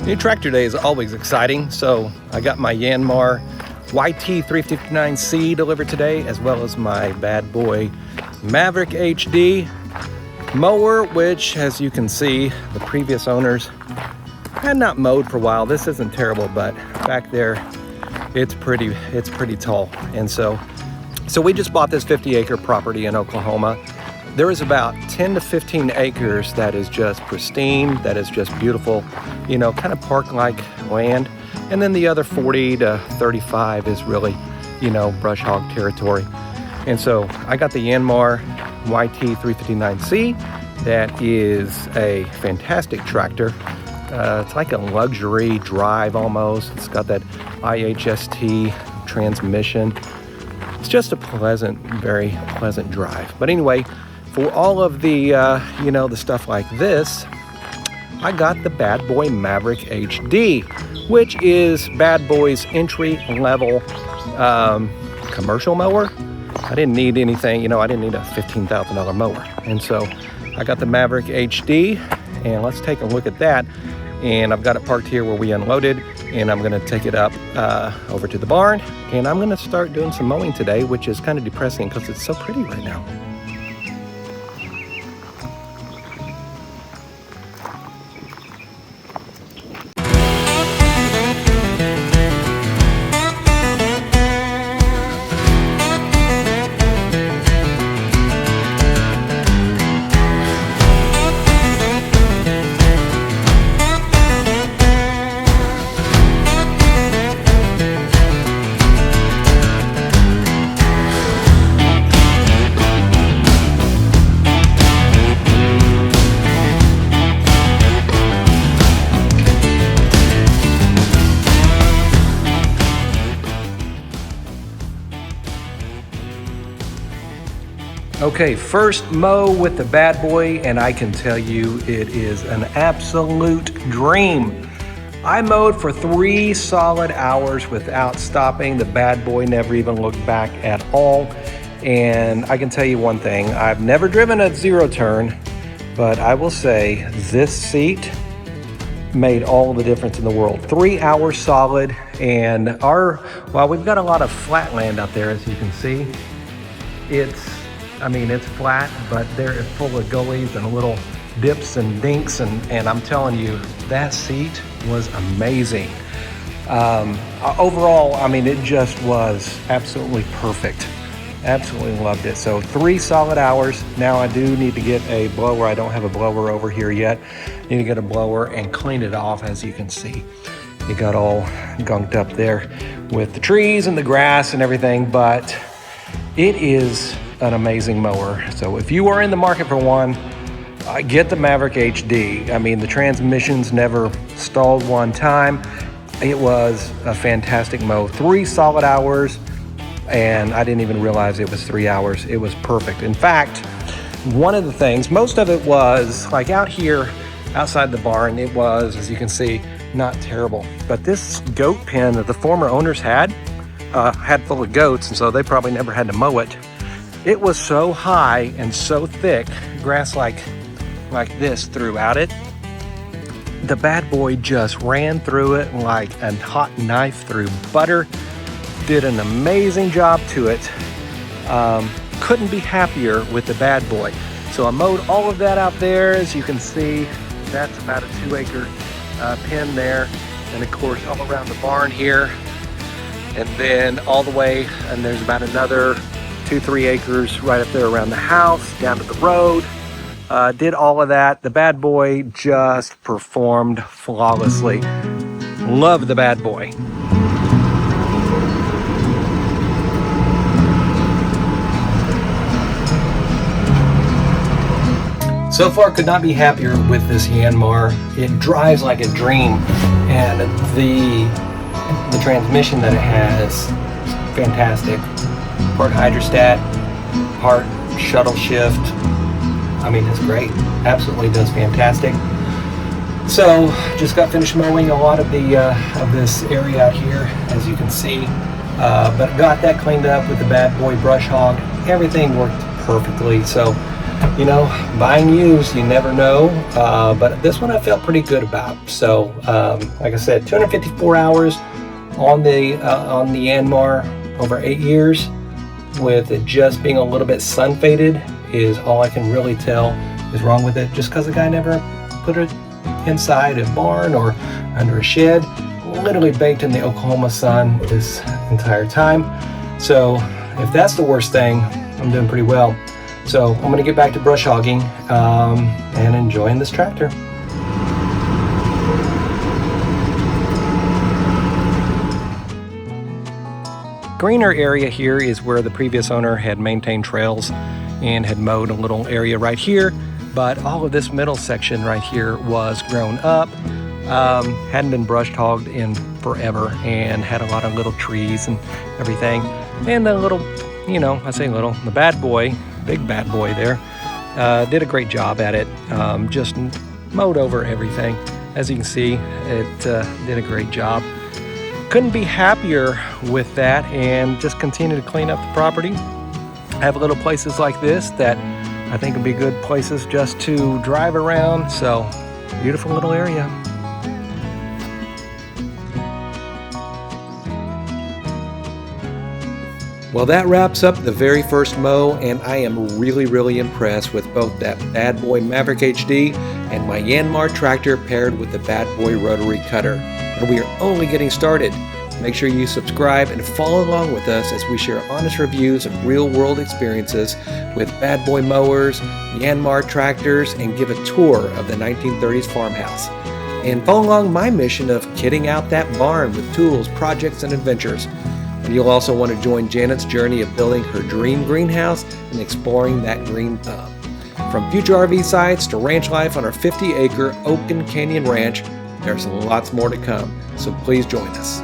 New tractor day is always exciting, so I got my Yanmar YT359C delivered today, as well as my Bad Boy Maverick HD mower, which, as you can see, the previous owners had not mowed for a while. This isn't terrible, but back there it's pretty tall. And so we just bought this 50-acre property in Oklahoma. There is about 10 to 15 acres that is just pristine, that is just beautiful, you know, kind of park-like land. And then the other 40 to 35 is really, you know, brush hog territory. And so I got the Yanmar YT359C. That is a fantastic tractor. It's like a luxury drive almost. It's got that IHST transmission. It's just a very pleasant drive. But anyway, for all of the, you know, the stuff like this, I got the Bad Boy Maverick HD, which is Bad Boy's entry-level commercial mower. I didn't need anything, you know, I didn't need a $15,000 mower. And so I got the Maverick HD, and let's take a look at that. And I've got it parked here where we unloaded, and I'm gonna take it up over to the barn, and I'm gonna start doing some mowing today, which is kind of depressing because it's so pretty right now. Okay, first mow with the Bad Boy, and I can tell you it is an absolute dream. I mowed for 3 solid hours without stopping. The Bad Boy never even looked back at all. And I can tell you one thing, I've never driven a zero turn, but I will say this seat made all the difference in the world. 3 hours solid, and well, we've got a lot of flat land out there, as you can see. It's flat, but they're full of gullies and little dips and dinks, and I'm telling you, that seat was amazing. Overall, I mean, it just was absolutely perfect. Absolutely loved it. So 3 solid hours. Now I do need to get a blower. I don't have a blower over here yet. Need to get a blower and clean it off. As you can see, it got all gunked up there with the trees and the grass and everything, but it is an amazing mower. So if you are in the market for one, get the Maverick HD. I mean, the transmissions never stalled one time. It was a fantastic mow. 3 solid hours, and I didn't even realize it was 3 hours. It was perfect. In fact, one of the things, most of it was like out here outside the barn, it was, as you can see, not terrible. But this goat pen that the former owners had full of goats, and so they probably never had to mow it. It was so high and so thick, grass like this throughout it. The Bad Boy just ran through it like a hot knife through butter. Did an amazing job to it. Couldn't be happier with the Bad Boy. So I mowed all of that out there. As you can see, that's about a 2-acre pen there. And of course, all around the barn here. And then all the way, and there's about another 2-3 acres right up there around the house, down to the road. Did all of that. The Bad Boy just performed flawlessly. Love the Bad Boy. So far, could not be happier with this Yanmar. It drives like a dream, and the transmission that it has, fantastic. Part hydrostat, part shuttle shift. I mean, it's great. Absolutely does fantastic. So, just got finished mowing a lot of this area out here, as you can see. But got that cleaned up with the Bad Boy brush hog. Everything worked perfectly. So, you know, buying used, you never know, but this one I felt pretty good about. So like I said, 254 hours on the Yanmar over 8 years, with it just being a little bit sun faded is all I can really tell is wrong with it, just because the guy never put it inside a barn or under a shed. Literally baked in the Oklahoma sun this entire time. So if that's the worst thing, I'm doing pretty well. So I'm going to get back to brush hogging and enjoying this tractor. Greener area here is where the previous owner had maintained trails and had mowed a little area right here, but all of this middle section right here was grown up, hadn't been brushed hogged in forever, and had a lot of little trees and everything. And the little, you know, I say little, the bad boy, big bad boy there, did a great job at it. Just mowed over everything. As you can see, it did a great job. Couldn't be happier with that, and just continue to clean up the property. Have little places like this that I think would be good places just to drive around. So beautiful little area. Well, that wraps up the very first mow, and I am really impressed with both that Bad Boy Maverick HD and my Yanmar tractor paired with the Bad Boy rotary cutter. And we are only getting started. Make sure you subscribe and follow along with us as we share honest reviews of real-world experiences with Bad Boy mowers, Yanmar tractors, and give a tour of the 1930s farmhouse. And follow along my mission of kitting out that barn with tools, projects, and adventures. And you'll also want to join Janet's journey of building her dream greenhouse and exploring that green thumb. From future RV sites to ranch life on our 50-acre Oaken Canyon Ranch, there's lots more to come, so please join us.